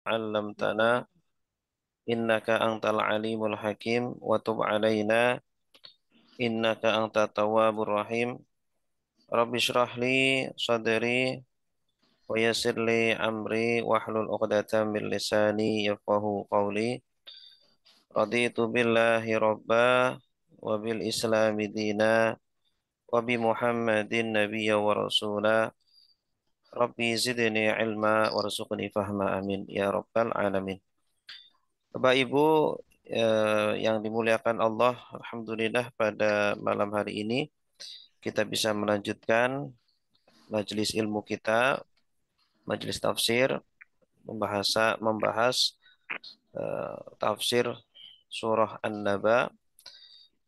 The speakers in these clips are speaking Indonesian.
علمتنا إنك أنت العليم الحكيم وتب علينا إنك أنت التواب الرحيم رب اشرح لي صدري ويسر لي أمري واحلل عقدة من لساني يفقه قولي رضيت بالله ربا وبالإسلام دينا وبمحمد نبيا ورسولا ربي زدني علما وارزقني فهما amin ya rabbal alamin. Bapak Ibu yang dimuliakan Allah, Alhamdulillah pada malam hari ini kita bisa melanjutkan majelis ilmu kita, majelis tafsir, membahas tafsir surah An-Naba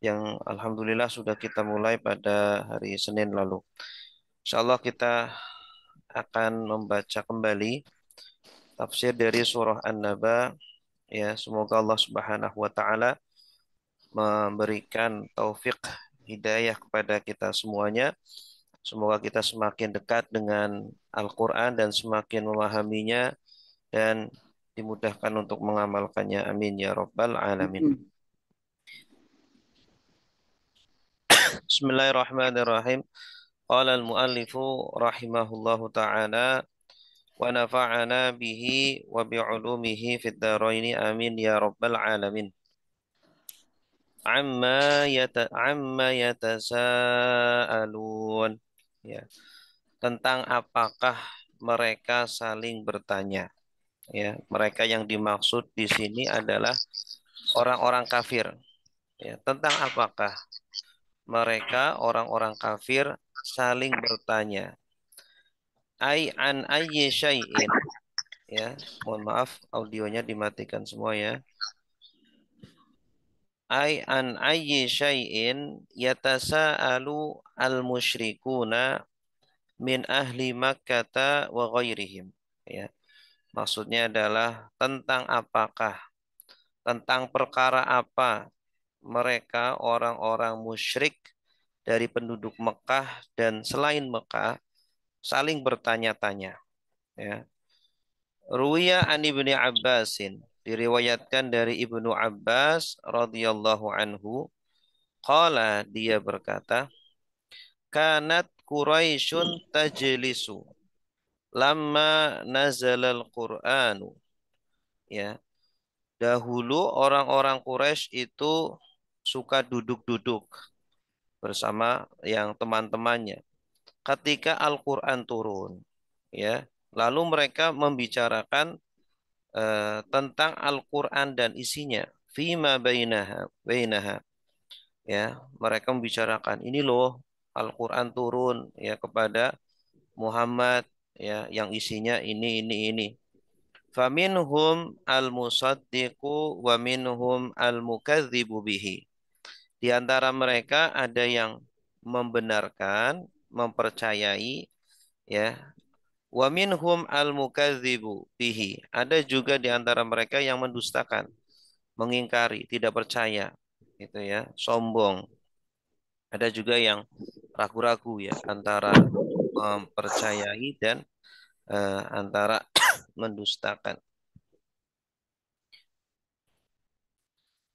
yang Alhamdulillah sudah kita mulai pada hari Senin lalu. Insya Allah kita akan membaca kembali tafsir dari surah An-Naba. Ya, semoga Allah Subhanahu wa taala memberikan taufik hidayah kepada kita semuanya. Semoga kita semakin dekat dengan Al-Quran dan semakin memahaminya dan dimudahkan untuk mengamalkannya. Amin ya Rabbal Alamin. Bismillahirrahmanirrahim. Qala al-muallifu rahimahullahu ta'ala wa nafa'ana bihi wa bi'ulumihi fid dharaini amin ya Rabbal Alamin. Amma yatasaalun. Ya, tentang apakah mereka saling bertanya. Ya, mereka yang dimaksud di sini adalah orang-orang kafir. Ya, tentang apakah mereka orang-orang kafir saling bertanya. An ayyi syai'in. Ya, mohon maaf audionya dimatikan semua ya. An ayyi syai'in yatasaalu al-musyrikuna min ahli Makkah wa ghairihim. Ya, maksudnya adalah tentang perkara apa mereka orang-orang musyrik dari penduduk Mekah dan selain Mekah saling bertanya-tanya. Ya. Ruwiya an Ibni Abbasin, diriwayatkan dari Ibnu Abbas radhiyallahu anhu, qala, dia berkata, kanat Quraisyun tajlisu lamma nazalal Qur'anu. Ya, dahulu orang-orang Quraisy itu suka duduk-duduk bersama yang teman-temannya ketika Al-Qur'an turun. Ya, lalu mereka membicarakan tentang Al-Qur'an dan isinya. Fima bainaha. Ya, mereka membicarakan ini loh Al-Qur'an turun ya kepada Muhammad ya yang isinya ini. Faminhum al-musaddiqu wa minhum al-mukadzibu bihi. Di antara mereka ada yang membenarkan, mempercayai ya. Wa minhum al-mukadzibu bihi. Ada juga di antara mereka yang mendustakan, mengingkari, tidak percaya. Gitu ya, sombong. Ada juga yang ragu-ragu ya antara mempercayai dan antara mendustakan.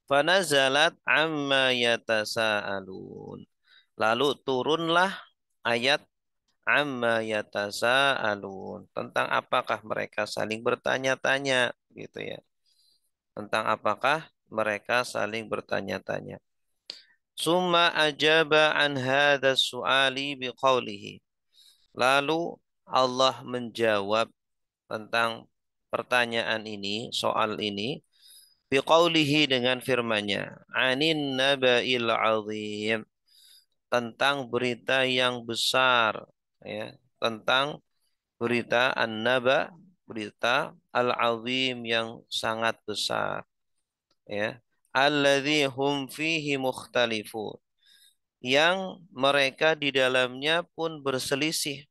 Fanazalat amma yatasaalun. Lalu turunlah ayat amma yatasaalun. Tentang apakah mereka saling bertanya-tanya gitu ya. Tentang apakah mereka saling bertanya-tanya. Summa ajaba an hadha su'ali biqaulihi. Lalu Allah menjawab tentang pertanyaan ini, soal ini, biqaulihi dengan firman-Nya, anin naba'il azim, tentang berita yang besar ya, tentang berita an-naba, berita al-azim yang sangat besar ya. Alladzi hum fihi mukhtalifun, yang mereka di dalamnya pun berselisih.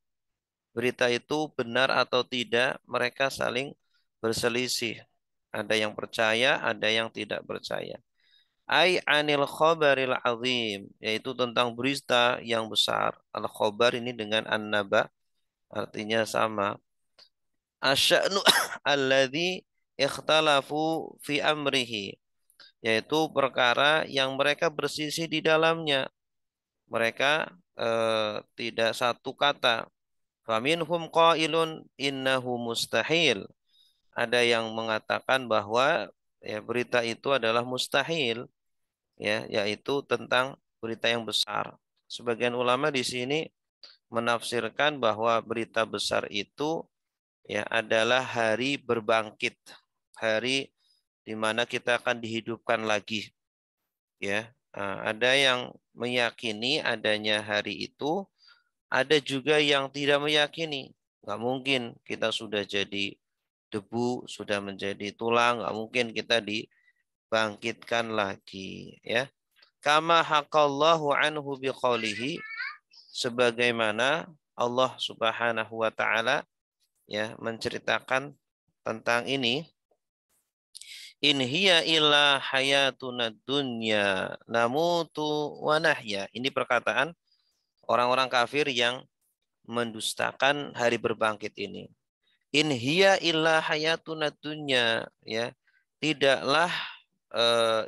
Berita itu benar atau tidak, mereka saling berselisih. Ada yang percaya, ada yang tidak percaya. Ai anil khabaril azim, yaitu tentang berita yang besar. Al khabar ini dengan an-naba artinya sama. Asya'nu alladzi ikhtalafu fi amrihi, yaitu perkara yang mereka berselisih di dalamnya. Mereka tidak satu kata. Faminhum qailun innahu mustahil. Ada yang mengatakan bahwa ya berita itu adalah mustahil, ya, yaitu tentang berita yang besar. Sebagian ulama di sini menafsirkan bahwa berita besar itu ya adalah hari berbangkit, hari di mana kita akan dihidupkan lagi, ya. Ada yang meyakini adanya hari itu, ada juga yang tidak meyakini. Nggak mungkin kita sudah jadi debu, sudah menjadi tulang, nggak mungkin kita dibangkitkan lagi, ya. Kama haqqallahu anhu biqaulihi, sebagaimana Allah Subhanahu wa taala ya menceritakan tentang ini, in hiya illa hayatuna dunya namutu wa nahya. Ini perkataan orang-orang kafir yang mendustakan hari berbangkit ini. In hiya illa hayatuna dunya, ya. Tidaklah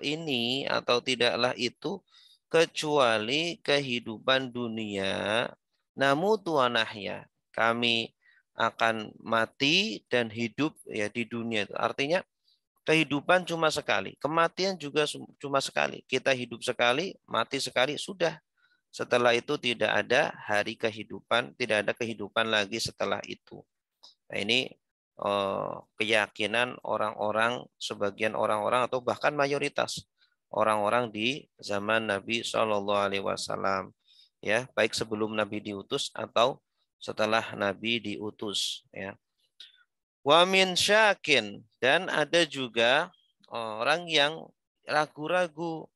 ini atau tidaklah itu kecuali kehidupan dunia. Namutu wa nahya. Kami akan mati dan hidup ya di dunia itu. Artinya kehidupan cuma sekali, kematian juga cuma sekali. Kita hidup sekali, mati sekali, sudah. Setelah itu tidak ada hari kehidupan, tidak ada kehidupan lagi setelah itu. Nah, ini keyakinan orang-orang, sebagian orang-orang atau bahkan mayoritas orang-orang di zaman Nabi Shallallahu Alaihi Wasallam, ya, baik sebelum Nabi diutus atau setelah Nabi diutus, ya. Wa min syakin, dan ada juga orang yang ragu-ragu,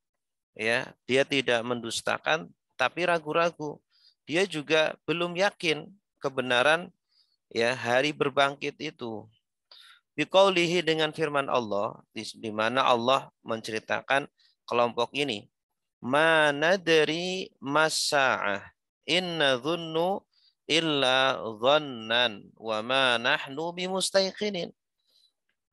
ya, dia tidak mendustakan tapi ragu-ragu. Dia juga belum yakin kebenaran ya hari berbangkit itu. Biqaulihi, dengan firman Allah, di mana Allah menceritakan kelompok ini. Ma nadri masa'ah inna dhunnu illa dhannan wa ma nahnu bimustaiqinin.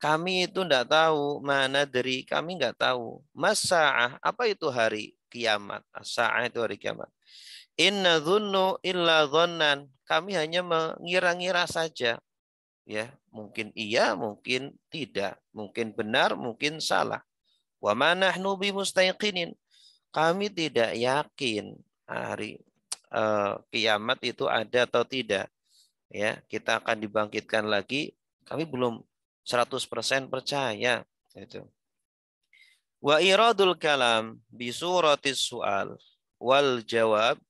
Kami itu tidak tahu, mana dari kami nggak tahu. Masa'ah, apa itu hari kiamat? Sa'ah itu hari kiamat. Inna dhunnu illa dhannan. Kami hanya mengira-ngira saja. Ya, mungkin iya, mungkin tidak. Mungkin benar, mungkin salah. Wa ma nahnu bimustaiqinin. Kami tidak yakin hari kiamat itu ada atau tidak. Ya, kita akan dibangkitkan lagi. Kami belum 100% percaya. Itu. Wa iradul kalam bi suratis su'al wal jawab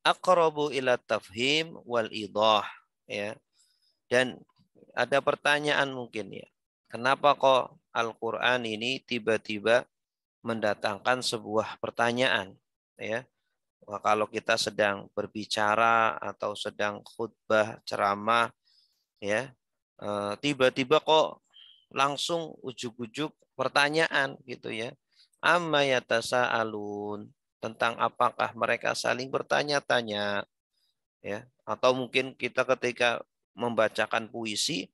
aqrabu ila tafhim wal idah, ya. Dan ada pertanyaan mungkin, ya. Kenapa kok Al-Qur'an ini tiba-tiba mendatangkan sebuah pertanyaan, ya? Wah, kalau kita sedang berbicara atau sedang khutbah, ceramah, ya, tiba-tiba kok langsung ujuk-ujuk pertanyaan gitu, ya. Amma yatasaalun, tentang apakah mereka saling bertanya-tanya, ya. Atau mungkin kita ketika membacakan puisi,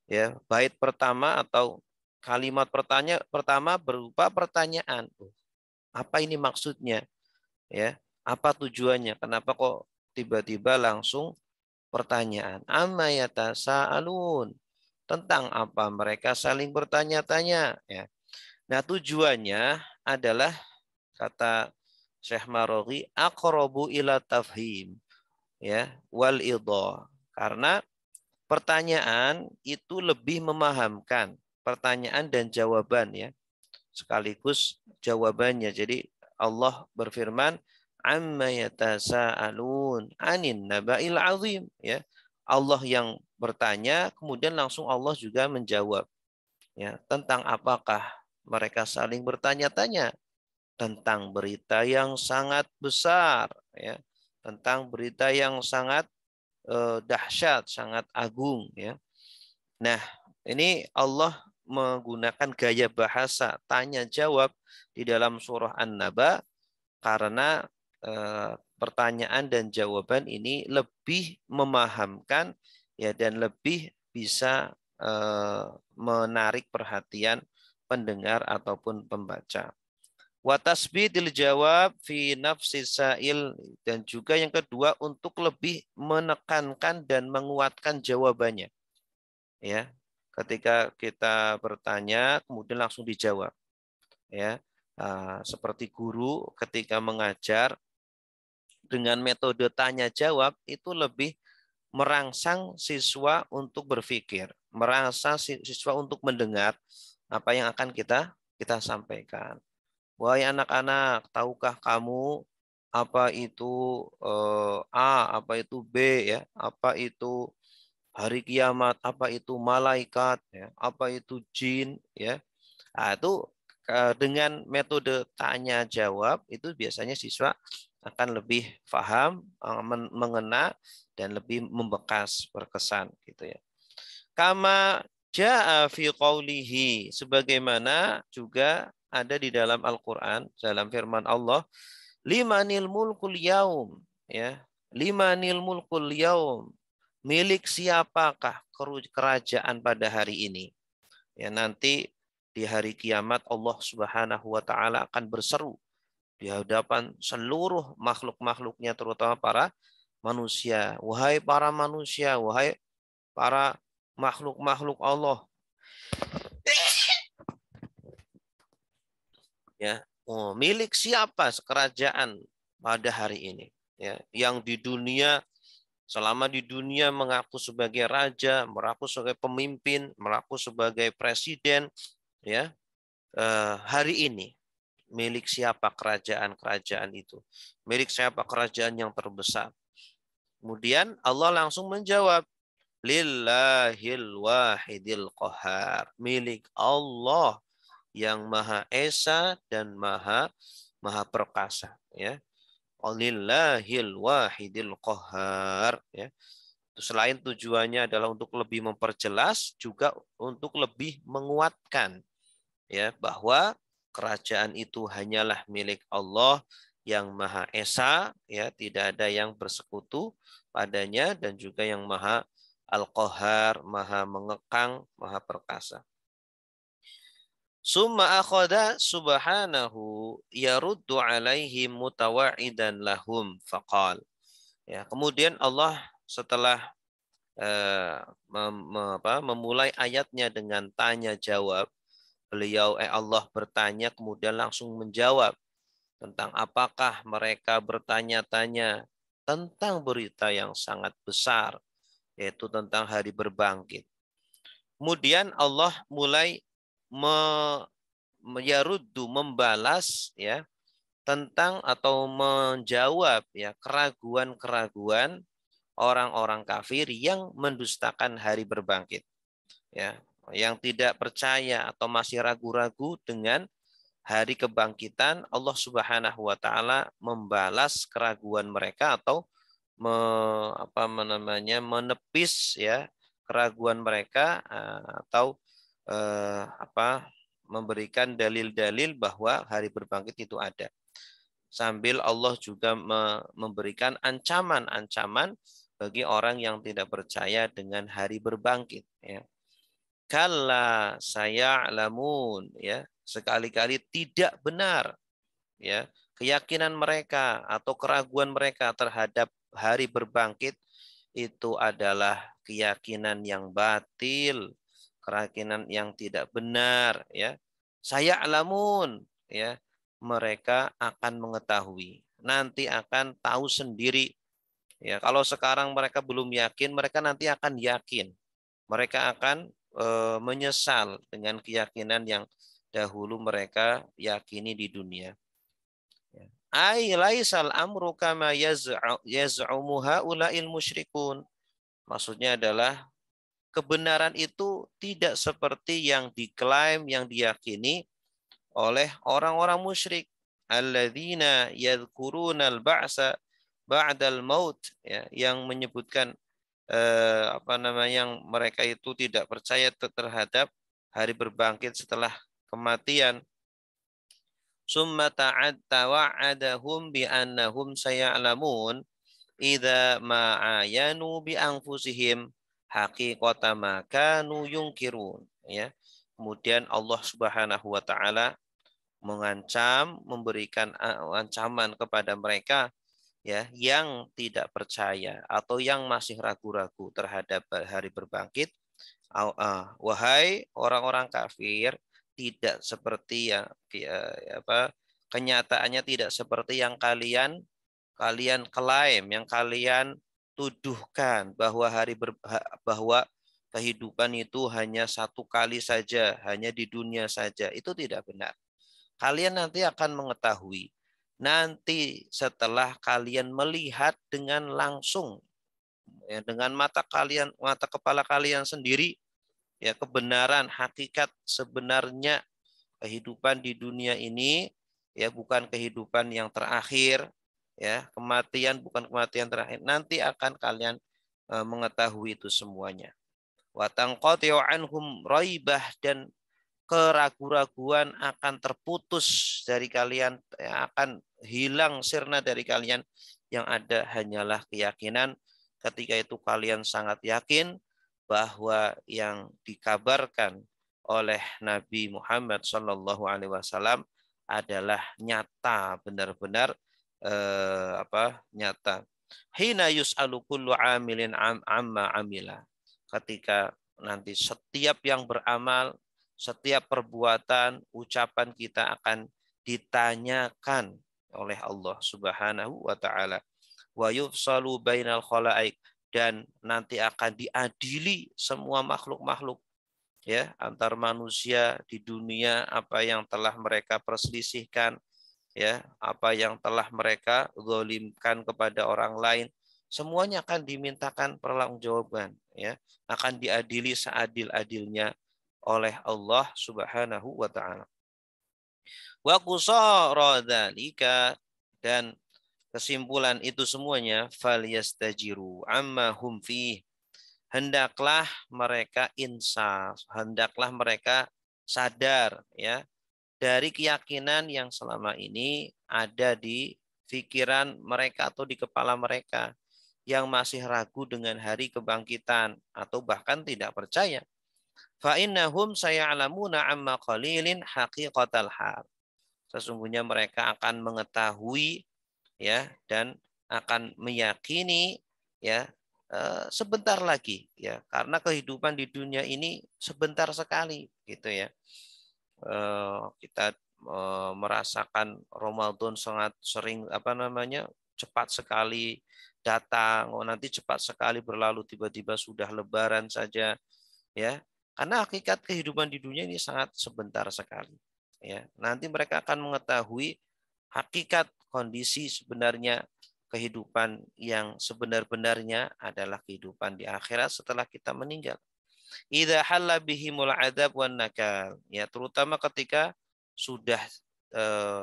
ya, bait pertama atau kalimat pertama berupa pertanyaan. Apa ini maksudnya? Ya, apa tujuannya? Kenapa kok tiba-tiba langsung pertanyaan? Amma yatasaalun, tentang apa mereka saling bertanya-tanya, ya. Nah, tujuannya adalah, kata Syekh Maroghi, aqrabu ila tafhim, ya, wal idhah. Karena pertanyaan itu lebih memahamkan, pertanyaan dan jawaban, ya, sekaligus jawabannya. Jadi Allah berfirman, amma yatasaalun anin naba'il azim, ya. Allah yang bertanya, kemudian langsung Allah juga menjawab, ya, tentang apakah mereka saling bertanya-tanya, tentang berita yang sangat besar, ya, tentang berita yang sangat dahsyat, sangat agung, ya. Nah, ini Allah menggunakan gaya bahasa tanya jawab di dalam surah An-Naba karena pertanyaan dan jawaban ini lebih memahamkan, ya, dan lebih bisa menarik perhatian pendengar ataupun pembaca. Wa tasbidil jawab fi nafsi sa'il, dan juga yang kedua untuk lebih menekankan dan menguatkan jawabannya. Ya, ketika kita bertanya kemudian langsung dijawab. Ya, seperti guru ketika mengajar dengan metode tanya jawab itu lebih merangsang siswa untuk berpikir, merangsang siswa untuk mendengar apa yang akan kita sampaikan. Wahai anak-anak, tahukah kamu apa itu A, apa itu B, ya, apa itu hari kiamat, apa itu malaikat, ya, apa itu jin, ya. Nah, itu dengan metode tanya jawab itu biasanya siswa akan lebih paham, mengena, dan lebih membekas, berkesan gitu ya. Kama jaa fi qawlihi, sebagaimana juga ada di dalam Al-Qur'an, dalam firman Allah, limanil mulkul yaum, ya. Limanil mulkul yaum, milik siapakah kerajaan pada hari ini? Ya, nanti di hari kiamat Allah Subhanahu wa taala akan berseru di hadapan seluruh makhluk-makhluknya, terutama para manusia. Wahai para manusia, wahai para makhluk-makhluk Allah, ya, milik siapa kerajaan pada hari ini? Ya, yang di dunia, selama di dunia mengaku sebagai raja, mengaku sebagai pemimpin, mengaku sebagai presiden, ya, hari ini milik siapa kerajaan-kerajaan itu? Milik siapa kerajaan yang terbesar? Kemudian Allah langsung menjawab, lillahil wahidil qahar, milik Allah yang Maha Esa dan Maha Perkasa, ya. Lillahil wahidil qahar, ya. Selain tujuannya adalah untuk lebih memperjelas, juga untuk lebih menguatkan, ya, bahwa kerajaan itu hanyalah milik Allah yang Maha Esa, ya, tidak ada yang bersekutu padanya, dan juga yang Maha Al-Qahar, Maha mengekang, Maha perkasa. Summa akhada subhanahu yaruddu alaihim mutawa'idan lahum faqal. Ya, kemudian Allah setelah memulai ayatnya dengan tanya jawab, Allah bertanya kemudian langsung menjawab tentang apakah mereka bertanya-tanya tentang berita yang sangat besar, yaitu tentang hari berbangkit. Kemudian Allah mulai membalas, ya, tentang atau menjawab, ya, keraguan-keraguan orang-orang kafir yang mendustakan hari berbangkit, ya, yang tidak percaya atau masih ragu-ragu dengan hari kebangkitan. Allah Subhanahu wa taala membalas keraguan mereka atau menepis, ya, keraguan mereka, atau memberikan dalil-dalil bahwa hari berbangkit itu ada. Sambil Allah juga memberikan ancaman-ancaman bagi orang yang tidak percaya dengan hari berbangkit, ya. Kalla saya'lamun, ya, sekali-kali tidak benar, ya, keyakinan mereka atau keraguan mereka terhadap hari berbangkit itu adalah keyakinan yang batil, keyakinan yang tidak benar, ya. Saya'lamun, ya, mereka akan mengetahui, nanti akan tahu sendiri, ya. Kalau sekarang mereka belum yakin, mereka nanti akan yakin. Mereka akan menyesal dengan keyakinan yang dahulu mereka yakini di dunia. Ai laisal amru kama yaz'umu haula'il musyrikun. Maksudnya adalah kebenaran itu tidak seperti yang diklaim, yang diyakini oleh orang-orang musyrik. Alladzina yadhkurunal ba'sa ba'dal maut, ya, yang menyebutkan yang mereka itu tidak percaya terhadap hari berbangkit setelah kematian. Summa ta'adahum bi annahum sayalamun idza ma'ayanu bi anfusihim haqiqata ma kanu yungkirun, ya. Kemudian Allah Subhanahu wa taala mengancam, memberikan ancaman kepada mereka, ya, yang tidak percaya atau yang masih ragu-ragu terhadap hari berbangkit. Wahai orang-orang kafir, tidak seperti yang kenyataannya tidak seperti yang kalian kalian klaim, yang kalian tuduhkan bahwa bahwa kehidupan itu hanya satu kali saja, hanya di dunia saja. Itu tidak benar. Kalian nanti akan mengetahui. Nanti setelah kalian melihat dengan langsung, ya, dengan mata kalian, mata kepala kalian sendiri, ya, kebenaran hakikat sebenarnya kehidupan di dunia ini, ya, bukan kehidupan yang terakhir, ya, kematian bukan kematian terakhir. Nanti akan kalian mengetahui itu semuanya. Wa tanqati'u anhum raibah, dan keraguan-raguan akan terputus dari kalian, akan hilang sirna dari kalian. Yang ada hanyalah keyakinan. Ketika itu kalian sangat yakin bahwa yang dikabarkan oleh Nabi Muhammad SAW adalah nyata, benar-benar nyata. Hina yus'alu kullu amilin amma amila. Ketika nanti setiap yang beramal, setiap perbuatan, ucapan kita akan ditanyakan oleh Allah Subhanahu wa taala. Wa yufsalu bainal khalaik, dan nanti akan diadili semua makhluk-makhluk, ya, antar manusia di dunia, apa yang telah mereka perselisihkan, ya, apa yang telah mereka zalimkan kepada orang lain, semuanya akan dimintakan pertanggungjawaban, ya, akan diadili seadil-adilnya oleh Allah Subhanahu wa taala. Wa qusara dzalika, dan kesimpulan itu semuanya, falyastajiru amma hum fi, hendaklah mereka insaf, hendaklah mereka sadar, ya, dari keyakinan yang selama ini ada di pikiran mereka atau di kepala mereka, yang masih ragu dengan hari kebangkitan atau bahkan tidak percaya. Fa innahum sayalamuna amma qalilin haqiqatal hal. Sesungguhnya mereka akan mengetahui, ya, dan akan meyakini, ya, sebentar lagi, ya, karena kehidupan di dunia ini sebentar sekali, gitu ya. Kita merasakan Ramadan sangat sering cepat sekali datang, nanti cepat sekali berlalu, tiba-tiba sudah Lebaran saja, ya, karena hakikat kehidupan di dunia ini sangat sebentar sekali, ya. Nanti mereka akan mengetahui hakikat kondisi sebenarnya kehidupan yang sebenar-benarnya adalah kehidupan di akhirat setelah kita meninggal. Idza halla bihimul adab wan nakal, ya, terutama ketika sudah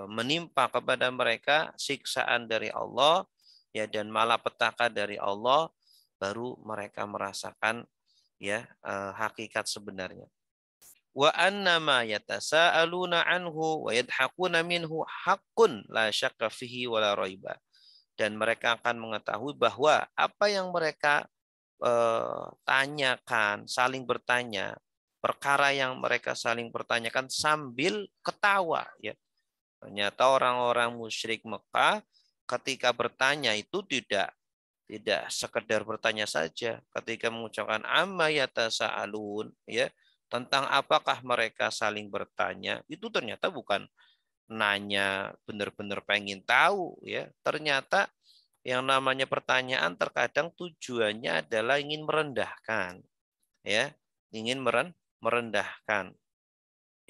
menimpa kepada mereka siksaan dari Allah, ya, dan malapetaka dari Allah, baru mereka merasakan, ya, hakikat sebenarnya. Wa annama yatasaaluna anhu wa yadhakuna minhu haqqun la syakka fihi wa la raiba. Dan mereka akan mengetahui bahwa apa yang mereka tanyakan, saling bertanya, perkara yang mereka saling pertanyakan sambil ketawa, ya. Ternyata orang-orang musyrik Mekah ketika bertanya itu tidak sekedar bertanya saja. Ketika mengucapkan amma yatasaalun, ya, tentang apakah mereka saling bertanya, itu ternyata bukan nanya benar-benar pengen tahu, ya. Ternyata yang namanya pertanyaan terkadang tujuannya adalah ingin merendahkan, ya, ingin merendahkan,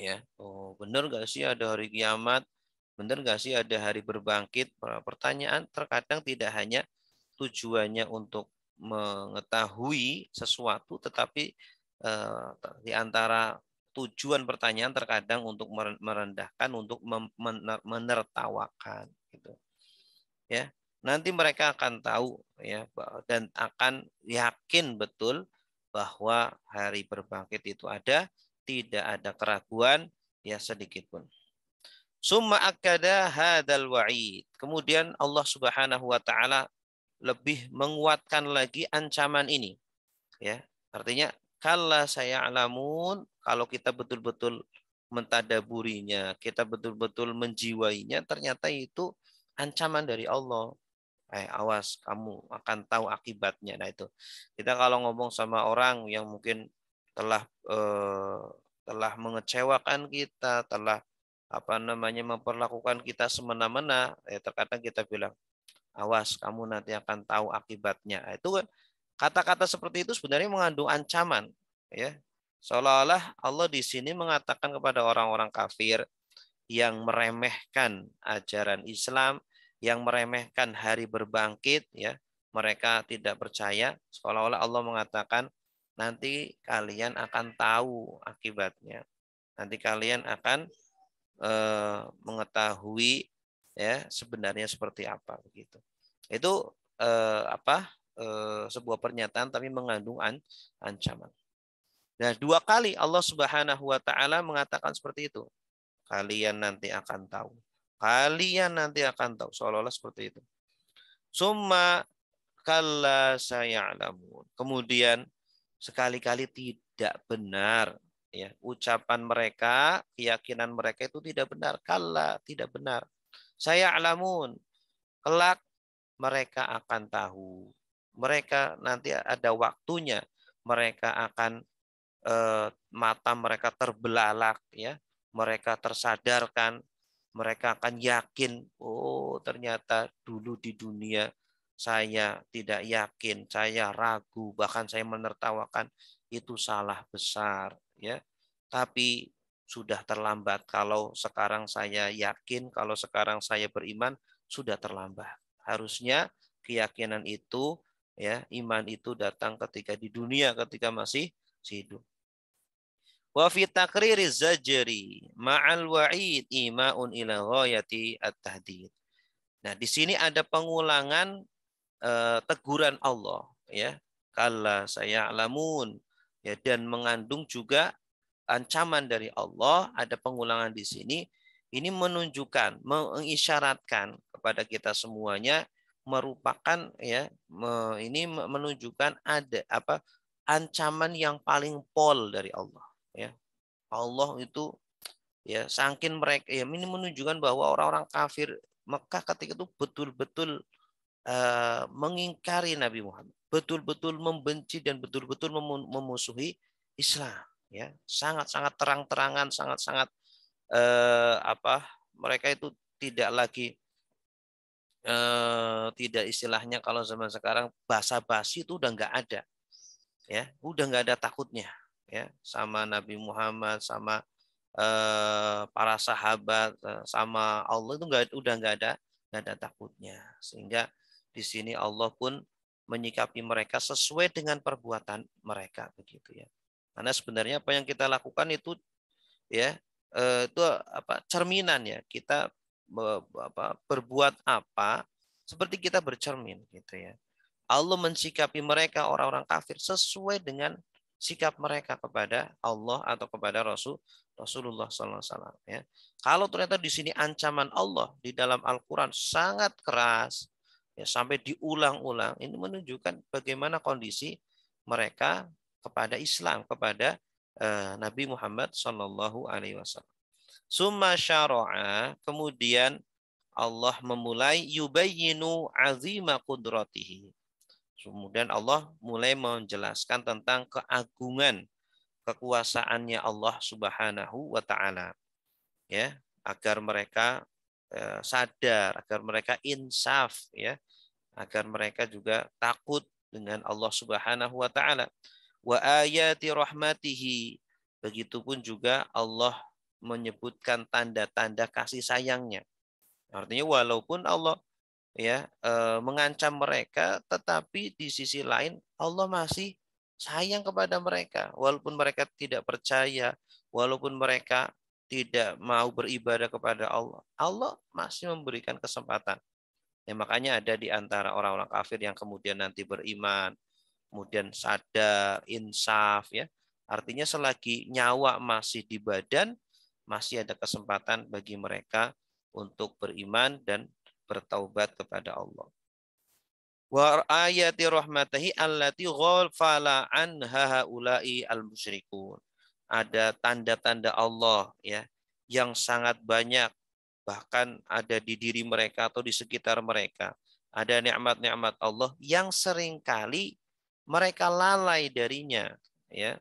ya. Oh, benar nggak sih ada hari kiamat? Benar nggak sih ada hari berbangkit? Pertanyaan terkadang tidak hanya tujuannya untuk mengetahui sesuatu, tetapi di antara tujuan pertanyaan terkadang untuk merendahkan, untuk menertawakan, gitu, ya. Nanti mereka akan tahu, ya, dan akan yakin betul bahwa hari berbangkit itu ada, tidak ada keraguan, ya, sedikit pun. Summa akada hadzal wa'id. Kemudian Allah Subhanahu wa taala lebih menguatkan lagi ancaman ini, ya. Artinya kalla saya'lamun, kalau kita betul-betul mentadaburinya, kita betul-betul menjiwainya, ternyata itu ancaman dari Allah. Awas, kamu akan tahu akibatnya. Nah itu, kita kalau ngomong sama orang yang mungkin telah telah mengecewakan kita, telah apa namanya memperlakukan kita semena-mena, terkadang kita bilang, awas, kamu nanti akan tahu akibatnya. Nah, itu kan kata-kata seperti itu sebenarnya mengandung ancaman, ya. Seolah-olah Allah di sini mengatakan kepada orang-orang kafir yang meremehkan ajaran Islam, yang meremehkan hari berbangkit, ya, mereka tidak percaya, seolah-olah Allah mengatakan nanti kalian akan tahu akibatnya, nanti kalian akan mengetahui ya sebenarnya seperti apa begitu. Itu sebuah pernyataan tapi mengandung ancaman. Nah, dua kali Allah Subhanahu wa taala mengatakan seperti itu. Kalian nanti akan tahu. Kalian nanti akan tahu. Seolah-olah seperti itu. Summa kalla saya'lamun. Kemudian sekali-kali tidak benar, ya, ucapan mereka, keyakinan mereka itu tidak benar. Kalla, tidak benar. Saya'lamun. Kelak mereka akan tahu. Mereka nanti ada waktunya. Mereka akan mata mereka terbelalak, ya, mereka tersadarkan, mereka akan yakin, oh ternyata dulu di dunia saya tidak yakin, saya ragu, bahkan saya menertawakan, itu salah besar, ya. Tapi sudah terlambat. Kalau sekarang saya yakin, kalau sekarang saya beriman, sudah terlambat. Harusnya keyakinan itu, ya, iman itu datang ketika di dunia, ketika masih hidup. Wa fi takriri zajri ma'al wa'id ima'un ila ghayati at-tahdid. Nah, di sini ada pengulangan teguran Allah, ya. Kalla saya'lamun, ya, dan mengandung juga ancaman dari Allah, ada pengulangan di sini. Ini menunjukkan, mengisyaratkan kepada kita semuanya, merupakan, ya, ini menunjukkan ada apa ancaman yang paling pol dari Allah, ya. Allah itu, ya, saking mereka, ya, ini menunjukkan bahwa orang-orang kafir Mekah ketika itu betul-betul mengingkari Nabi Muhammad, betul-betul membenci dan betul-betul memusuhi Islam, ya, sangat-sangat terang-terangan, sangat-sangat mereka itu tidak lagi tidak, istilahnya kalau zaman sekarang basa-basi itu udah nggak ada, ya, udah nggak ada takutnya, ya, sama Nabi Muhammad, sama para sahabat, sama Allah itu udah nggak ada takutnya, sehingga di sini Allah pun menyikapi mereka sesuai dengan perbuatan mereka begitu, ya. Karena sebenarnya apa yang kita lakukan itu, ya, itu cerminan, ya, kita berbuat apa seperti kita bercermin gitu, ya. Allah mensikapi mereka orang-orang kafir sesuai dengan sikap mereka kepada Allah atau kepada Rasulullah SAW. Ya. Kalau ternyata di sini ancaman Allah di dalam Al-Quran sangat keras, ya, sampai diulang-ulang, ini menunjukkan bagaimana kondisi mereka kepada Islam, kepada Nabi Muhammad SAW. Summa syara'a, kemudian Allah memulai yubayyinu azima qudratihi. Kemudian Allah mulai menjelaskan tentang keagungan kekuasaannya Allah Subhanahu wa taala, ya, agar mereka sadar, agar mereka insaf, ya, agar mereka juga takut dengan Allah Subhanahu wa taala. Wa ayati rahmatihi, begitupun juga Allah menyebutkan tanda-tanda kasih sayangnya. Artinya walaupun Allah, ya, mengancam mereka, tetapi di sisi lain Allah masih sayang kepada mereka, walaupun mereka tidak percaya, walaupun mereka tidak mau beribadah kepada Allah, Allah masih memberikan kesempatan. Ya, makanya ada di antara orang-orang kafir yang kemudian nanti beriman, kemudian sadar, insaf, ya. Artinya selagi nyawa masih di badan, masih ada kesempatan bagi mereka untuk beriman dan bertaubat kepada Allah. Wa ayati rahmatihi allati ghafala anha haula'i al-musyrikun. Ada tanda-tanda Allah ya yang sangat banyak, bahkan ada di diri mereka atau di sekitar mereka. Ada nikmat-nikmat Allah yang seringkali mereka lalai darinya ya.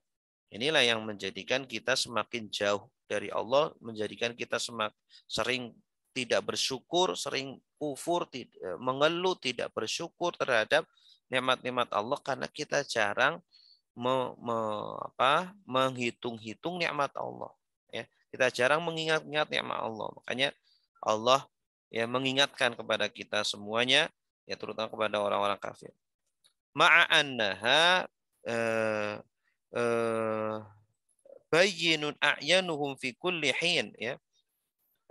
Inilah yang menjadikan kita semakin jauh dari Allah, menjadikan kita semakin sering tidak bersyukur, sering kufur, mengeluh, tidak bersyukur terhadap nikmat-nikmat Allah karena kita jarang menghitung-hitung nikmat Allah. Ya, kita jarang mengingat-ingat nikmat Allah. Makanya Allah ya mengingatkan kepada kita semuanya, ya terutama kepada orang-orang kafir. Ma'annaha eh, eh, bayyinun a'yanuhum fi kulli hin ya.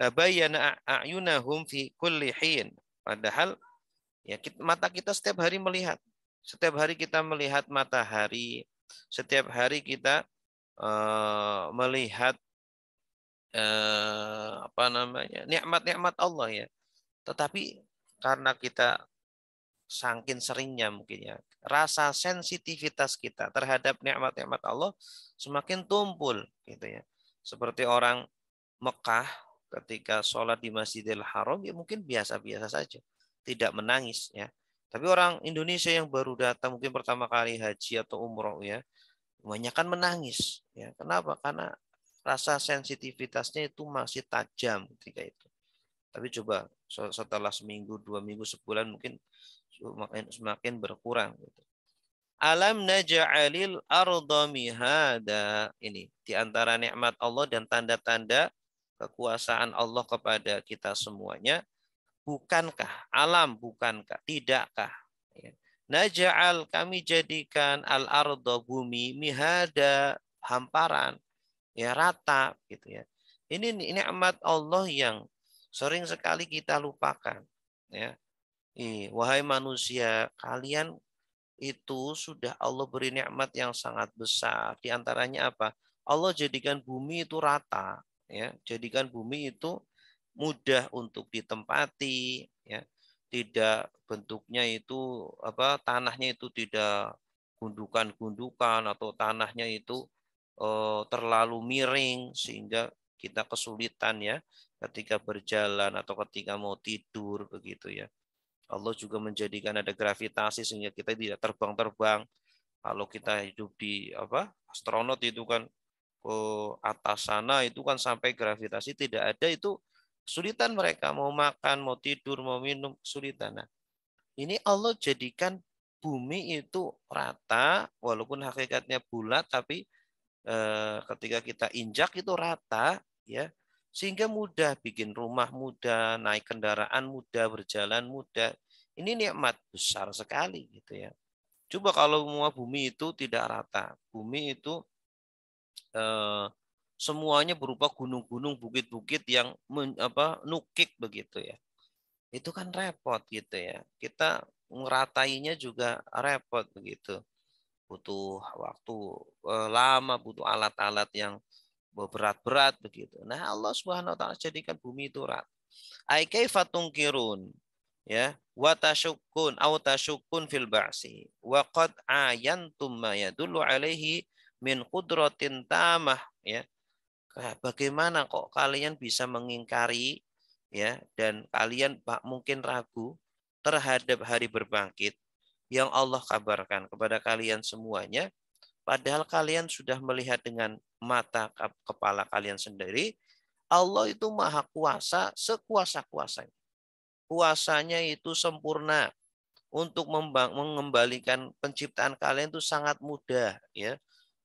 Bayyana a'yunahum fi kulli hin. Padahal ya mata kita setiap hari melihat. Setiap hari kita melihat matahari, setiap hari kita melihat apa namanya? Nikmat-nikmat Allah ya. Tetapi karena kita saking seringnya mungkin ya, rasa sensitivitas kita terhadap nikmat-nikmat Allah semakin tumpul gitu ya. Seperti orang Mekah ketika sholat di Masjidil Haram ya mungkin biasa-biasa saja, tidak menangis ya. Tapi orang Indonesia yang baru datang mungkin pertama kali haji atau umroh ya, kebanyakan menangis ya. Kenapa? Karena rasa sensitivitasnya itu masih tajam ketika itu. Tapi coba setelah seminggu, 2 minggu, sebulan mungkin semakin berkurang. Gitu. Alam naj'alil arda mihada. Ini di antara nikmat Allah dan tanda-tanda kekuasaan Allah kepada kita semuanya. Bukankah alam, bukankah, tidakkah ya. Naj'al, kami jadikan al arda, bumi, mihada, hamparan ya, rata gitu ya. Ini nikmat Allah yang sering sekali kita lupakan ya. Wahai manusia, kalian itu sudah Allah beri nikmat yang sangat besar. Di antaranya apa? Allah jadikan bumi itu rata, ya. Jadikan bumi itu mudah untuk ditempati, ya. Tidak bentuknya itu apa? Tanahnya itu tidak gundukan-gundukan atau tanahnya itu terlalu miring sehingga kita kesulitan ya ketika berjalan atau ketika mau tidur begitu ya. Allah juga menjadikan ada gravitasi sehingga kita tidak terbang-terbang. Kalau kita hidup di apa astronot itu kan ke atas sana itu kan sampai gravitasi tidak ada, itu kesulitan mereka mau makan, mau tidur, mau minum kesulitan. Nah, ini Allah jadikan bumi itu rata walaupun hakikatnya bulat tapi ketika kita injak itu rata ya, sehingga mudah bikin rumah mudah, naik kendaraan mudah, berjalan mudah. Ini nikmat besar sekali gitu ya. Coba kalau semua bumi itu tidak rata, bumi itu eh, semuanya berupa gunung-gunung, bukit-bukit yang nukik begitu ya. Itu kan repot gitu ya. Kita ngeratainya juga repot begitu. Butuh waktu lama, butuh alat-alat yang berat-berat begitu. Nah, Allah Subhanahu wa taala jadikan bumi itu rata. Ai kaifa tungkirun ya wa tashukkun aw tashukkun fil ba'si wa qad ayantum ma yadullu alaihi min qudratin tamah ya. Bagaimana kok kalian bisa mengingkari ya dan kalian mungkin ragu terhadap hari berbangkit yang Allah kabarkan kepada kalian semuanya, padahal kalian sudah melihat dengan mata kepala kalian sendiri. Allah itu maha kuasa sekuasa-kuasanya. Kuasanya itu sempurna. Untuk mengembalikan penciptaan kalian itu sangat mudah ya.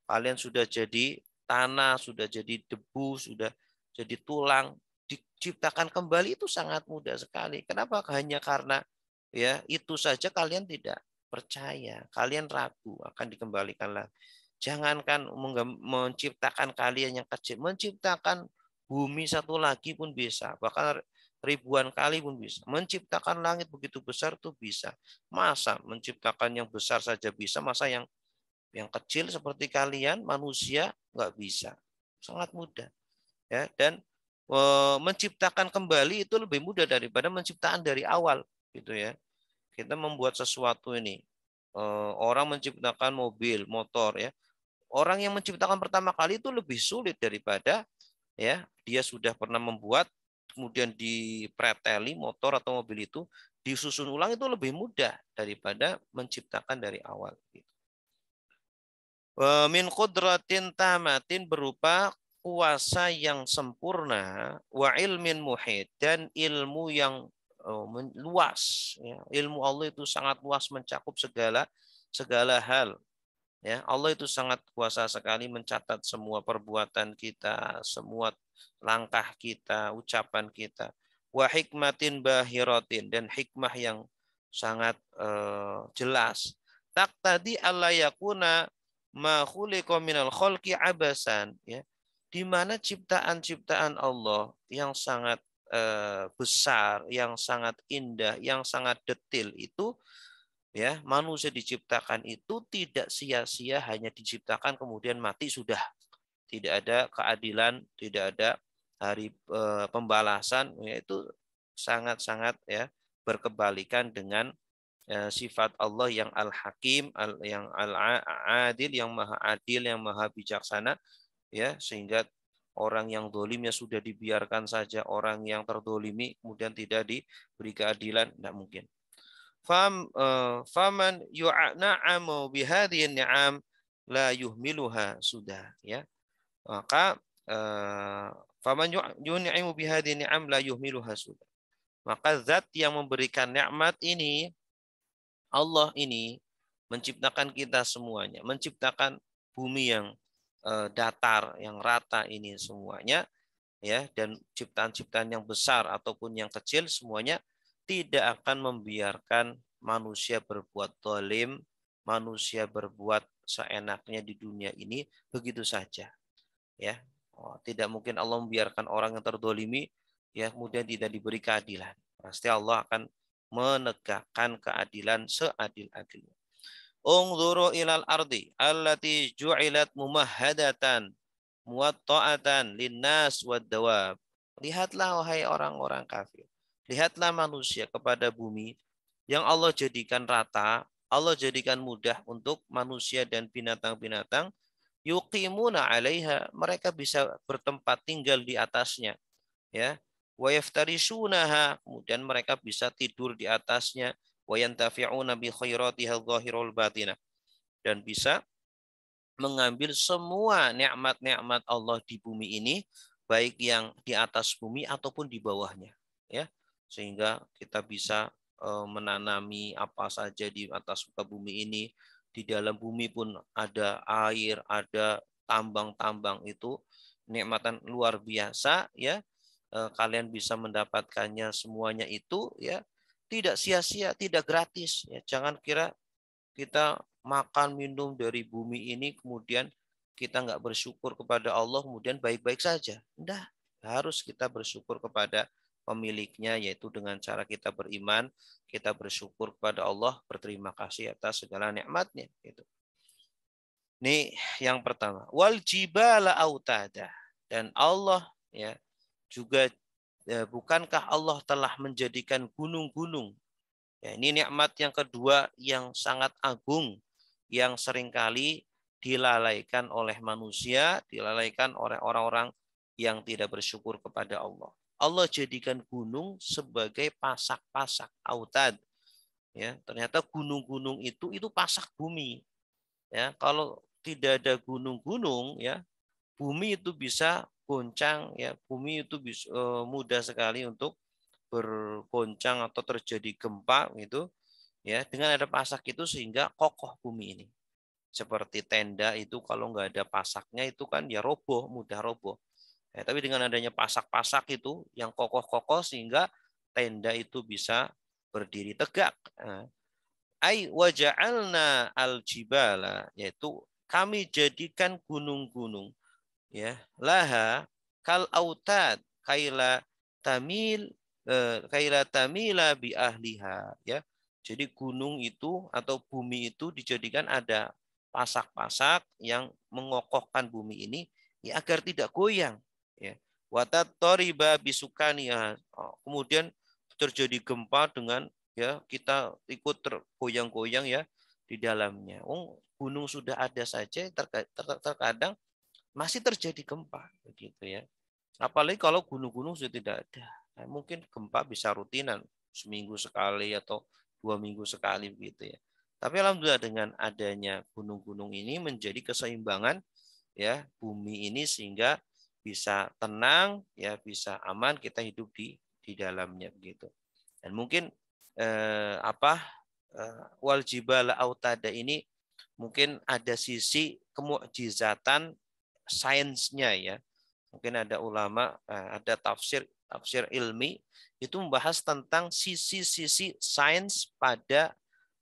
Kalian sudah jadi tanah, sudah jadi debu, sudah jadi tulang, diciptakan kembali itu sangat mudah sekali. Kenapa? Hanya karena ya itu saja kalian tidak percaya, kalian ragu akan dikembalikan lagi. Jangankan menciptakan kalian yang kecil, menciptakan bumi satu lagi pun bisa, bahkan ribuan kali pun bisa. Menciptakan langit begitu besar tuh bisa. Masa menciptakan yang besar saja bisa, masa yang kecil seperti kalian manusia nggak bisa? Sangat mudah ya. Dan menciptakan kembali itu lebih mudah daripada menciptakan dari awal gitu ya. kita membuat sesuatu ini. Orang menciptakan mobil, motor ya. Orang yang menciptakan pertama kali itu lebih sulit daripada ya dia sudah pernah membuat, kemudian dipreteli motor atau mobil itu disusun ulang, itu lebih mudah daripada menciptakan dari awal. Min qudratin tamatin, berupa kuasa yang sempurna, wa ilmin muhit, dan ilmu yang luas. Ya. Ilmu Allah itu sangat luas, mencakup segala segala hal. Ya, Allah itu sangat kuasa sekali mencatat semua perbuatan kita, semua langkah kita, ucapan kita. Wa hikmatin bahiratin, dan hikmah yang sangat jelas. Tak tadi alla yakuna ma khuliqa minal khalqi abasan, ya. Di mana ciptaan-ciptaan Allah yang sangat besar, yang sangat indah, yang sangat detil itu, ya, manusia diciptakan itu tidak sia-sia, hanya diciptakan kemudian mati sudah, tidak ada keadilan, tidak ada hari pembalasan, yaitu sangat-sangat ya berkebalikan dengan sifat Allah yang Al-Hakim, yang Al-Adil, yang Maha Adil, yang Maha Bijaksana, ya, sehingga orang yang dolim ya sudah dibiarkan saja, orang yang terdolimi kemudian tidak diberi keadilan, tidak mungkin. Faman yu'na'amu bihadhihi ni'am la yuhmiluha, sudah ya. Maka faman yu'ni'imu bihadhihi ni'am la yuhmiluha, sudah. Maka zat yang memberikan nikmat ini, Allah ini, menciptakan kita semuanya, menciptakan bumi yang datar, yang rata ini semuanya, ya, dan ciptaan-ciptaan yang besar ataupun yang kecil semuanya tidak akan membiarkan manusia berbuat zalim, manusia berbuat seenaknya di dunia ini begitu saja, ya. Tidak mungkin Allah membiarkan orang yang terdolimi ya kemudian tidak diberi keadilan. Pasti Allah akan menegakkan keadilan seadil-adilnya. Ungzuru ilal ardi allati ju'ilat mumahhadatan muwatta'atan linnas wad dawab. Lihatlah wahai orang-orang kafir. Lihatlah manusia kepada bumi yang Allah jadikan rata, Allah jadikan mudah untuk manusia dan binatang-binatang. Yuqimuna 'alaiha, mereka bisa bertempat tinggal di atasnya, ya. Wa yaftarisunaha, kemudian mereka bisa tidur di atasnya. Wa yantafi'una bi khairatiha dhahirul batinah, dan bisa mengambil semua nikmat-nikmat Allah di bumi ini, baik yang di atas bumi ataupun di bawahnya, ya. Sehingga kita bisa menanami apa saja di atas muka bumi ini. Di dalam bumi pun ada air, ada tambang-tambang, itu nikmatan luar biasa, ya. Kalian bisa mendapatkannya semuanya itu, ya, tidak sia-sia, tidak gratis, ya. Jangan kira kita makan minum dari bumi ini kemudian kita nggak bersyukur kepada Allah kemudian baik-baik saja. Enggak, harus kita bersyukur kepada pemiliknya, yaitu dengan cara kita beriman, kita bersyukur kepada Allah, berterima kasih atas segala nikmatnya. Gitu. Ini yang pertama. Wal jibala autada, dan Allah, ya, juga bukankah Allah telah menjadikan gunung-gunung. Ya, ini nikmat yang kedua yang sangat agung, yang seringkali dilalaikan oleh manusia, dilalaikan oleh orang-orang yang tidak bersyukur kepada Allah. Allah jadikan gunung sebagai pasak-pasak, autad. Ya, ternyata gunung-gunung itu pasak bumi. Ya, kalau tidak ada gunung-gunung, ya, bumi itu bisa goncang, ya, bumi itu bisa, mudah sekali untuk bergoncang atau terjadi gempa gitu, ya, dengan ada pasak itu sehingga kokoh bumi ini. Seperti tenda itu kalau nggak ada pasaknya itu kan ya roboh, mudah roboh. Ya, tapi dengan adanya pasak-pasak itu yang kokoh-kokoh sehingga tenda itu bisa berdiri tegak. Ai waja'alna al-jibala, yaitu kami jadikan gunung-gunung, ya, laha kal autad kaila tamil kaila tamila bi ahliha, ya. Jadi gunung itu atau bumi itu dijadikan ada pasak-pasak yang mengokohkan bumi ini, ya, agar tidak goyang, ya. Watat toriba bisukaniha, kemudian terjadi gempa dengan ya kita ikut tergoyang-goyang ya di dalamnya. Oh, gunung sudah ada saja terkadang masih terjadi gempa begitu ya. Apalagi kalau gunung-gunung sudah tidak ada. Nah, mungkin gempa bisa rutinan seminggu sekali atau 2 minggu sekali begitu ya. Tapi alhamdulillah dengan adanya gunung-gunung ini menjadi keseimbangan ya bumi ini sehingga bisa tenang ya bisa aman kita hidup di dalamnya begitu. Dan mungkin wal jibala autada ini mungkin ada sisi kemukjizatan sainsnya ya. Mungkin ada ulama, ada tafsir ilmi itu membahas tentang sisi-sisi sains pada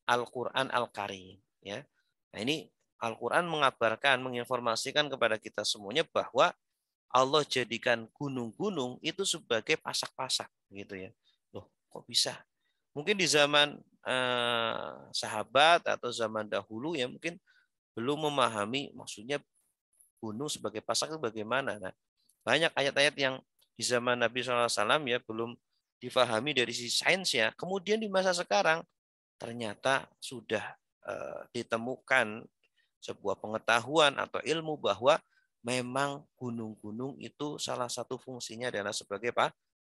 Al-Qur'an Al-Karim ya. Nah, ini Al-Qur'an mengabarkan, menginformasikan kepada kita semuanya bahwa Allah jadikan gunung-gunung itu sebagai pasak-pasak gitu ya. Loh, kok bisa? Mungkin di zaman sahabat atau zaman dahulu ya mungkin belum memahami maksudnya gunung sebagai pasak itu bagaimana. Nah, banyak ayat-ayat yang di zaman Nabi SAW ya belum difahami dari sisi sains ya. Kemudian di masa sekarang ternyata sudah ditemukan sebuah pengetahuan atau ilmu bahwa memang gunung-gunung itu salah satu fungsinya adalah sebagai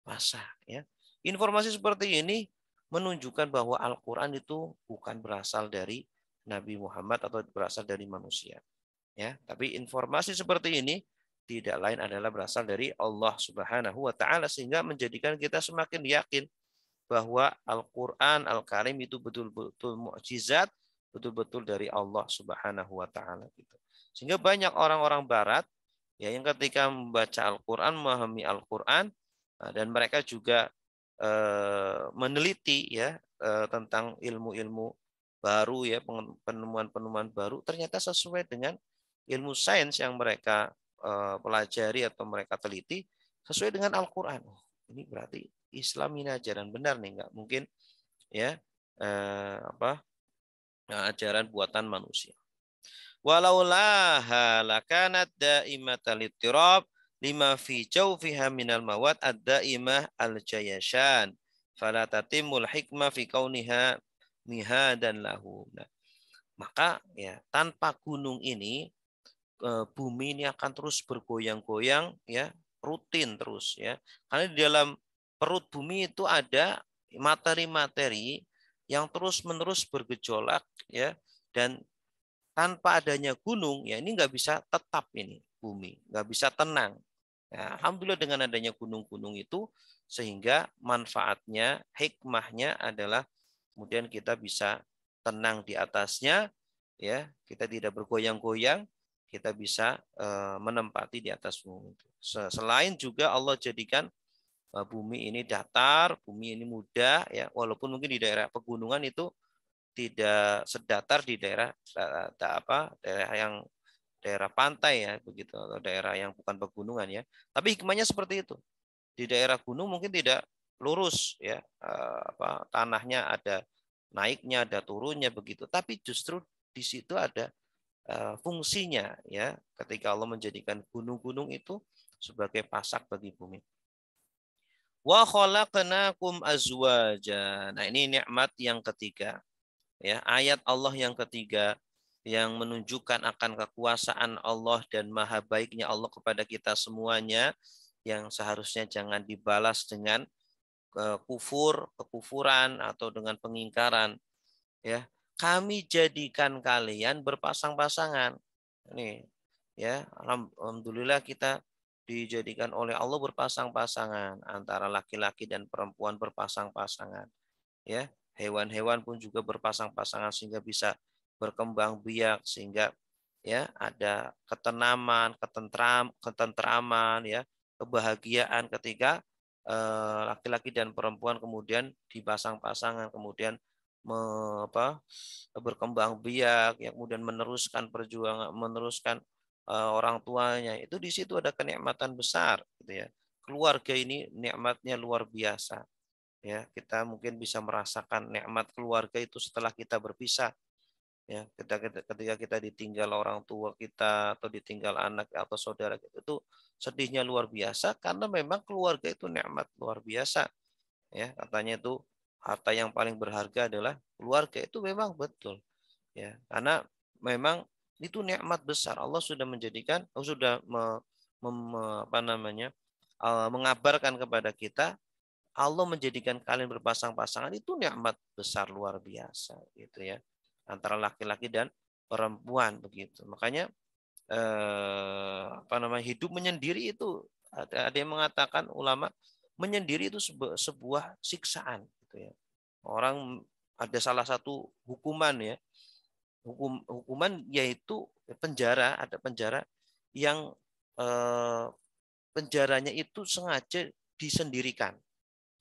pasak ya. Informasi seperti ini menunjukkan bahwa Al-Qur'an itu bukan berasal dari Nabi Muhammad atau berasal dari manusia ya, tapi informasi seperti ini tidak lain adalah berasal dari Allah Subhanahu wa taala sehingga menjadikan kita semakin yakin bahwa Al-Qur'an Al-Karim itu betul-betul mukjizat, betul-betul dari Allah Subhanahu wa taala gitu. Sehingga banyak orang-orang barat ya yang ketika membaca Al-Qur'an, memahami Al-Qur'an dan mereka juga meneliti ya tentang ilmu-ilmu baru ya, penemuan-penemuan baru ternyata sesuai dengan ilmu sains yang mereka pelajari atau mereka teliti sesuai dengan Al-Qur'an. Oh, ini berarti Islam ini ajaran benar nih, nggak mungkin ya ajaran buatan manusia. Walaulaha lakanat da'imatal littirab lima fi jawfiha minal mawad ad-da'imah al-jayashan fala tatimul hikmah fi kauniha mihadan lahu. Nah, maka ya tanpa gunung ini bumi ini akan terus bergoyang-goyang ya rutin terus ya karena di dalam perut bumi itu ada materi-materi yang terus-menerus bergejolak ya dan tanpa adanya gunung ya ini nggak bisa tetap ini bumi nggak bisa tenang ya, alhamdulillah dengan adanya gunung-gunung itu sehingga manfaatnya hikmahnya adalah kemudian kita bisa tenang di atasnya ya kita tidak bergoyang-goyang kita bisa menempati di atas bumi itu. Selain juga Allah jadikan bumi ini datar, bumi ini mudah ya, walaupun mungkin di daerah pegunungan itu tidak sedatar di daerah daerah yang daerah pantai ya begitu atau daerah yang bukan pegunungan ya. Tapi hikmahnya seperti itu. Di daerah gunung mungkin tidak lurus ya tanahnya ada naiknya ada turunnya begitu. Tapi justru di situ ada fungsinya ya ketika Allah menjadikan gunung-gunung itu sebagai pasak bagi bumi. Wa khalaqnakum azwaja. Nah, ini nikmat yang ketiga. Ya, ayat Allah yang ketiga yang menunjukkan akan kekuasaan Allah dan maha baiknya Allah kepada kita semuanya yang seharusnya jangan dibalas dengan kekufuran atau dengan pengingkaran ya. Kami jadikan kalian berpasang-pasangan. Ini ya, alhamdulillah kita dijadikan oleh Allah berpasang-pasangan antara laki-laki dan perempuan berpasang-pasangan. Ya, hewan-hewan pun juga berpasang-pasangan sehingga bisa berkembang biak sehingga ya ada ketenaman, ketentraman ya, kebahagiaan ketika laki-laki dan perempuan kemudian dipasang-pasangan kemudian me, berkembang biak yang kemudian meneruskan perjuangan meneruskan orang tuanya itu di situ ada kenikmatan besar gitu ya keluarga ini nikmatnya luar biasa ya kita mungkin bisa merasakan nikmat keluarga itu setelah kita berpisah ya ketika kita ditinggal orang tua kita atau ditinggal anak atau saudara kita itu sedihnya luar biasa karena memang keluarga itu nikmat luar biasa ya katanya itu harta yang paling berharga adalah keluarga, itu memang betul ya, karena memang itu nikmat besar. Allah sudah menjadikan, sudah apa namanya, mengabarkan kepada kita, Allah menjadikan kalian berpasang-pasangan itu nikmat besar luar biasa gitu ya, antara laki-laki dan perempuan begitu. Makanya apa namanya, hidup menyendiri itu, ada yang mengatakan ulama, menyendiri itu sebuah siksaan gitu ya. Orang, ada salah satu hukuman ya, hukuman yaitu penjara, ada penjara yang penjaranya itu sengaja disendirikan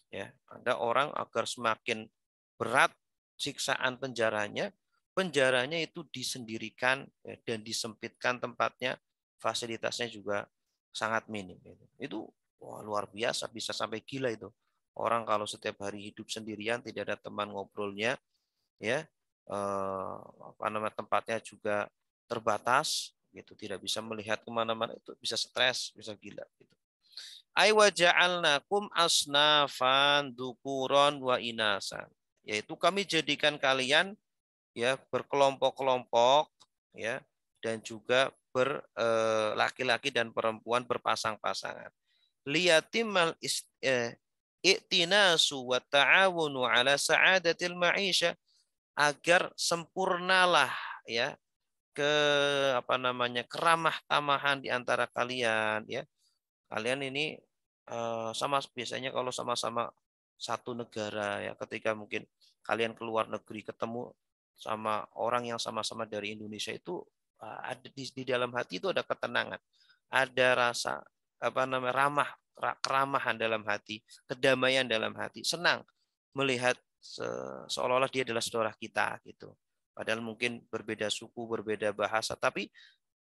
ya. Ada orang agar semakin berat siksaan penjaranya, penjaranya itu disendirikan ya, dan disempitkan tempatnya, fasilitasnya juga sangat minim. Itu wah, luar biasa, bisa sampai gila itu. Orang kalau setiap hari hidup sendirian, tidak ada teman ngobrolnya, ya, apa namanya, tempatnya juga terbatas, gitu, tidak bisa melihat kemana-mana, itu bisa stres, bisa gila. Gitu. Ay wa ja'alnakum asnafan dukuron wa inasan. Yaitu kami jadikan kalian ya berkelompok-kelompok ya, dan juga laki-laki dan perempuan berpasang-pasangan. Liyatimal i'tinasu wa ta'awunu ala sa'adatil ma'isha, agar sempurnalah ya ke apa namanya, keramah tamahan di antara kalian ya. Kalian ini sama, biasanya kalau sama-sama satu negara ya, ketika mungkin kalian keluar negeri ketemu sama orang yang sama-sama dari Indonesia, itu ada di dalam hati itu ada ketenangan, ada rasa apa namanya, keramahan dalam hati, kedamaian dalam hati, senang melihat seolah-olah dia adalah saudara kita gitu. Padahal mungkin berbeda suku, berbeda bahasa, tapi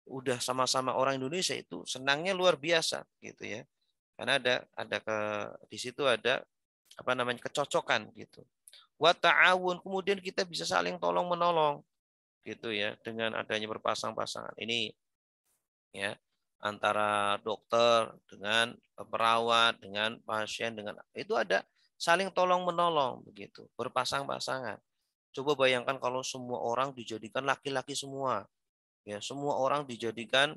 udah sama-sama orang Indonesia, itu senangnya luar biasa gitu ya. Karena di situ ada apa namanya, kecocokan gitu. Wa ta'awun, kemudian kita bisa saling tolong menolong gitu ya, dengan adanya berpasang-pasangan. Ini ya, antara dokter dengan perawat, dengan pasien, dengan itu ada saling tolong menolong begitu, berpasang-pasangan. Coba bayangkan kalau semua orang dijadikan laki-laki semua, ya semua orang dijadikan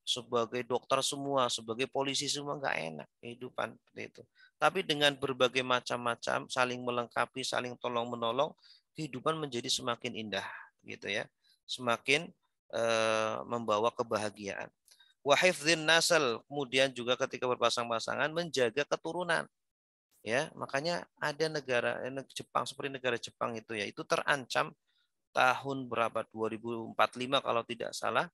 sebagai dokter semua, sebagai polisi semua, nggak enak kehidupan seperti itu. Tapi dengan berbagai macam-macam, saling melengkapi, saling tolong menolong, kehidupan menjadi semakin indah, gitu ya, semakin membawa kebahagiaan. Wahifdzin nasal, kemudian juga ketika berpasang-pasangan menjaga keturunan, ya makanya ada negara Jepang, seperti negara Jepang itu ya, itu terancam tahun berapa, 2045 kalau tidak salah,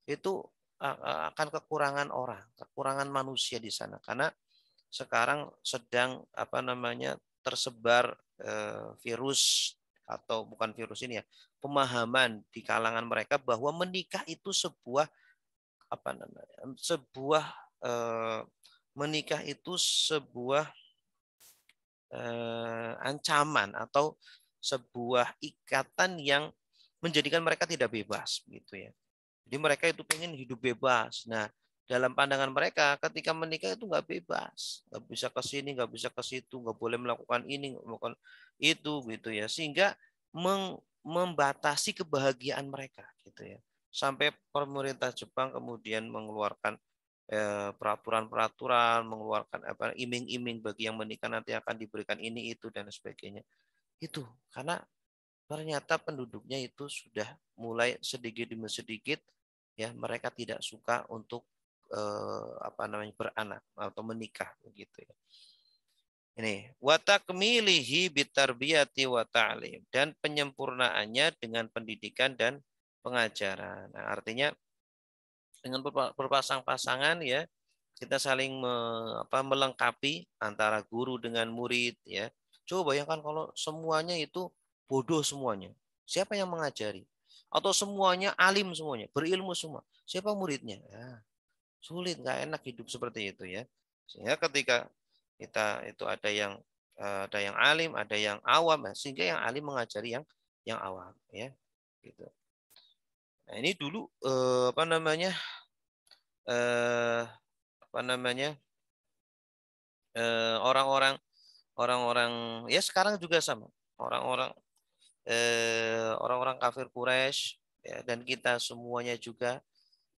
itu akan kekurangan orang, kekurangan manusia di sana, karena sekarang sedang apa namanya, tersebar virus, atau bukan virus ini ya, pemahaman di kalangan mereka bahwa menikah itu sebuah apa namanya, sebuah menikah itu sebuah ancaman atau sebuah ikatan yang menjadikan mereka tidak bebas gitu ya. Jadi mereka itu pengen hidup bebas. Nah, dalam pandangan mereka ketika menikah itu nggak bebas, nggak bisa ke sini, nggak bisa ke situ, nggak boleh melakukan ini, nggak melakukan itu, gitu ya. Sehingga membatasi kebahagiaan mereka, gitu ya. Sampai pemerintah Jepang kemudian mengeluarkan peraturan-peraturan, mengeluarkan apa, iming-iming bagi yang menikah nanti akan diberikan ini itu dan sebagainya. Itu karena ternyata penduduknya itu sudah mulai sedikit demi sedikit ya, mereka tidak suka untuk apa namanya, beranak atau menikah begitu ya. Ini wa takmilihi bitarbiyati wa ta'lim, dan penyempurnaannya dengan pendidikan dan pengajaran. Nah, artinya dengan berpasang-pasangan ya, kita saling melengkapi antara guru dengan murid ya. Coba bayangkan kalau semuanya itu bodoh semuanya. Siapa yang mengajari? Atau semuanya alim semuanya, berilmu semua. Siapa muridnya? Ya, sulit, nggak enak hidup seperti itu ya. Sehingga ketika kita itu ada yang alim, ada yang awam, ya, sehingga yang alim mengajari yang awam ya. Gitu. Nah, ini dulu apa namanya? Eh, apa namanya? Orang-orang orang-orang ya sekarang juga sama. Orang-orang orang-orang kafir Quraisy ya, dan kita semuanya juga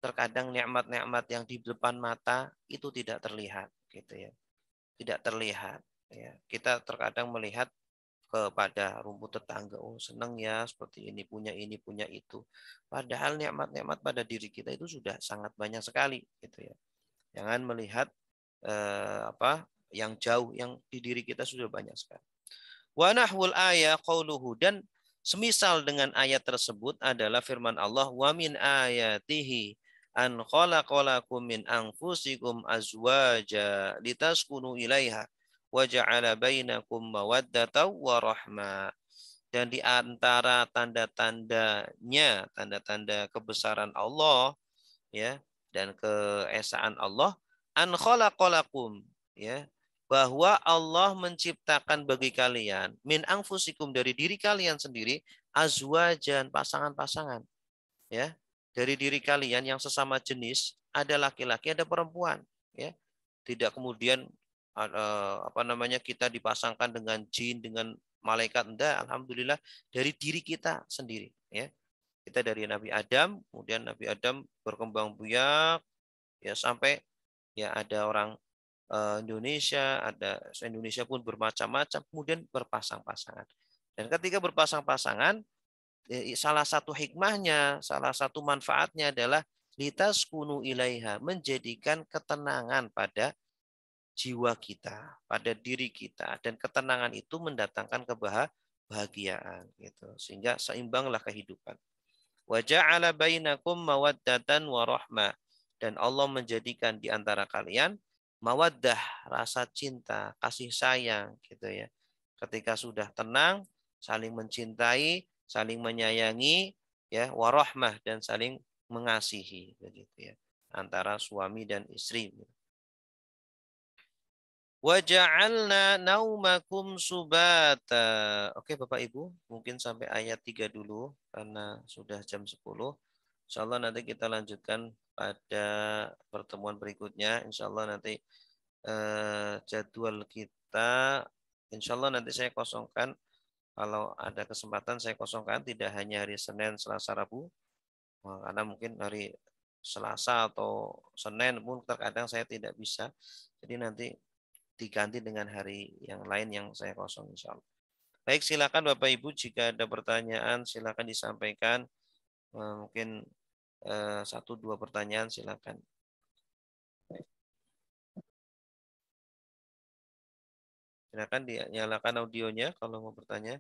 terkadang nikmat-nikmat yang di depan mata itu tidak terlihat gitu ya. Tidak terlihat ya. Kita terkadang melihat kepada rumput tetangga, oh senang ya seperti ini punya itu. Padahal nikmat-nikmat pada diri kita itu sudah sangat banyak sekali gitu ya. Jangan melihat apa yang jauh, yang di diri kita sudah banyak sekali. Wa nahwul ayat qauluhu, dan semisal dengan ayat tersebut adalah firman Allah, wa min ayatihi an khalaqalakum min anfusikum azwaja litaskunu ilaiha wa ja'ala bainakum mawaddatan wa rahmah. Dan di antara tanda-tandanya, tanda-tanda kebesaran Allah ya dan keesaan Allah, an khalaqalakum ya, bahwa Allah menciptakan bagi kalian min anfusikum, dari diri kalian sendiri, azwajan, pasangan-pasangan ya, dari diri kalian yang sesama jenis, ada laki-laki ada perempuan ya, tidak kemudian apa namanya kita dipasangkan dengan jin, dengan malaikat, enggak, alhamdulillah dari diri kita sendiri ya. Kita dari Nabi Adam, kemudian Nabi Adam berkembang biak ya sampai ya ada orang Indonesia, ada Indonesia pun bermacam-macam, kemudian berpasang-pasangan. Dan ketika berpasang-pasangan, salah satu hikmahnya, salah satu manfaatnya adalah litaskunu ilaiha, menjadikan ketenangan pada jiwa kita, pada diri kita, dan ketenangan itu mendatangkan kebahagiaan gitu. Sehingga seimbanglah kehidupan. Wa ja'ala bainakum mawaddatan wa rahmah. Dan Allah menjadikan di antara kalian mawaddah, rasa cinta, kasih sayang gitu ya. Ketika sudah tenang, saling mencintai, saling menyayangi ya, wa rahmah, dan saling mengasihi begitu ya, antara suami dan istri. Wa ja'alna naumakum subata. Oke Bapak Ibu, mungkin sampai ayat 3 dulu karena sudah jam 10. Insyaallah nanti kita lanjutkan pada pertemuan berikutnya. Insyaallah nanti jadwal kita, insyaallah nanti saya kosongkan. Kalau ada kesempatan saya kosongkan, tidak hanya hari Senin, Selasa, Rabu. Karena mungkin hari Selasa atau Senin pun terkadang saya tidak bisa. Jadi nanti diganti dengan hari yang lain yang saya kosong insya Allah. Baik, silakan Bapak Ibu, jika ada pertanyaan silakan disampaikan. Mungkin satu dua pertanyaan silakan. Silakan dinyalakan audionya kalau mau bertanya.